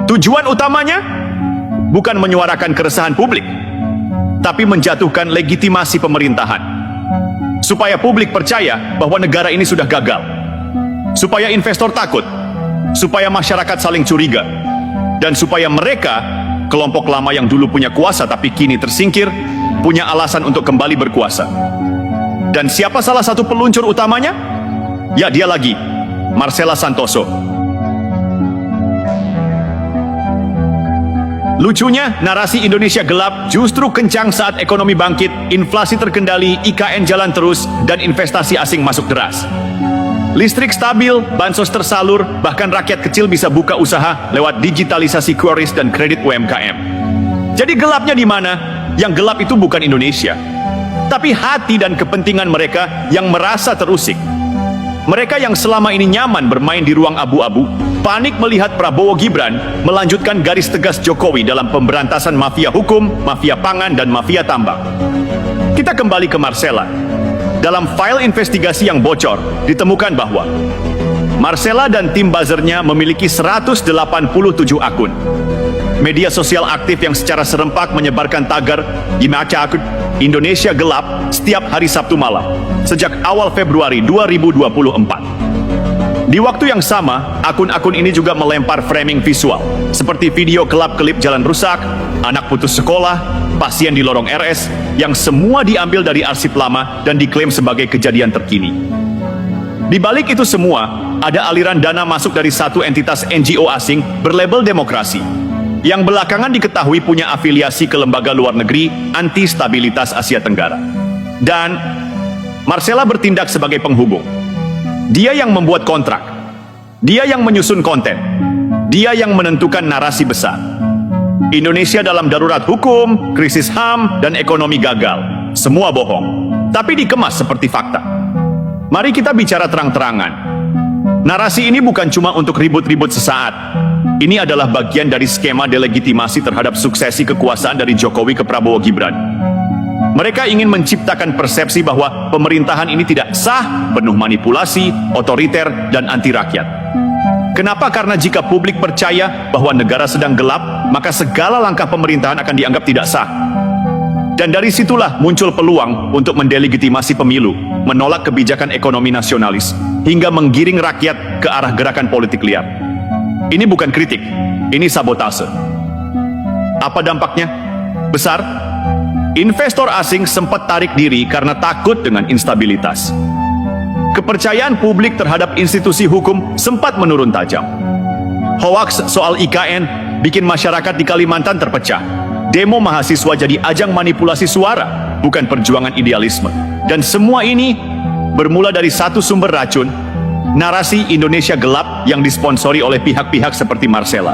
Tujuan utamanya bukan menyuarakan keresahan publik, tapi menjatuhkan legitimasi pemerintahan. Supaya publik percaya bahwa negara ini sudah gagal. Supaya investor takut. Supaya masyarakat saling curiga. Dan supaya mereka, kelompok lama yang dulu punya kuasa tapi kini tersingkir, punya alasan untuk kembali berkuasa. Dan siapa salah satu peluncur utamanya? Ya, dia lagi, Marcela Santoso. Lucunya, narasi Indonesia gelap justru kencang saat ekonomi bangkit, inflasi terkendali, IKN jalan terus, dan investasi asing masuk deras. Listrik stabil, bansos tersalur, bahkan rakyat kecil bisa buka usaha lewat digitalisasi QRIS dan kredit UMKM. Jadi gelapnya di mana? Yang gelap itu bukan Indonesia, tapi hati dan kepentingan mereka yang merasa terusik. Mereka yang selama ini nyaman bermain di ruang abu-abu, panik melihat Prabowo Gibran melanjutkan garis tegas Jokowi dalam pemberantasan mafia hukum, mafia pangan, dan mafia tambang. Kita kembali ke Marcela. Dalam file investigasi yang bocor, ditemukan bahwa Marcela dan tim buzzernya memiliki 187 akun. Media sosial aktif yang secara serempak menyebarkan tagar "Gimana Akun Indonesia Gelap" setiap hari Sabtu malam, sejak awal Februari 2024. Di waktu yang sama, akun-akun ini juga melempar framing visual, seperti video kelap-kelip jalan rusak, anak putus sekolah, pasien di lorong RS, yang semua diambil dari arsip lama dan diklaim sebagai kejadian terkini. Di balik itu semua, ada aliran dana masuk dari satu entitas NGO asing berlabel demokrasi, yang belakangan diketahui punya afiliasi ke lembaga luar negeri anti stabilitas Asia Tenggara. Dan Marcela bertindak sebagai penghubung. Dia yang membuat kontrak, dia yang menyusun konten, dia yang menentukan narasi besar. Indonesia dalam darurat hukum, krisis HAM, dan ekonomi gagal. Semua bohong, tapi dikemas seperti fakta. Mari kita bicara terang-terangan. Narasi ini bukan cuma untuk ribut-ribut sesaat. Ini adalah bagian dari skema delegitimasi terhadap suksesi kekuasaan dari Jokowi ke Prabowo Gibran. Mereka ingin menciptakan persepsi bahwa pemerintahan ini tidak sah, penuh manipulasi, otoriter, dan anti rakyat. Kenapa? Karena jika publik percaya bahwa negara sedang gelap, maka segala langkah pemerintahan akan dianggap tidak sah. Dan dari situlah muncul peluang untuk mendelegitimasi pemilu, menolak kebijakan ekonomi nasionalis, hingga menggiring rakyat ke arah gerakan politik liar. Ini bukan kritik, ini sabotase. Apa dampaknya? Besar. Investor asing sempat tarik diri karena takut dengan instabilitas. Kepercayaan publik terhadap institusi hukum sempat menurun tajam. Hoaks soal IKN bikin masyarakat di Kalimantan terpecah. Demo mahasiswa jadi ajang manipulasi suara, bukan perjuangan idealisme. Dan semua ini bermula dari satu sumber racun, narasi Indonesia gelap yang disponsori oleh pihak-pihak seperti Marcela.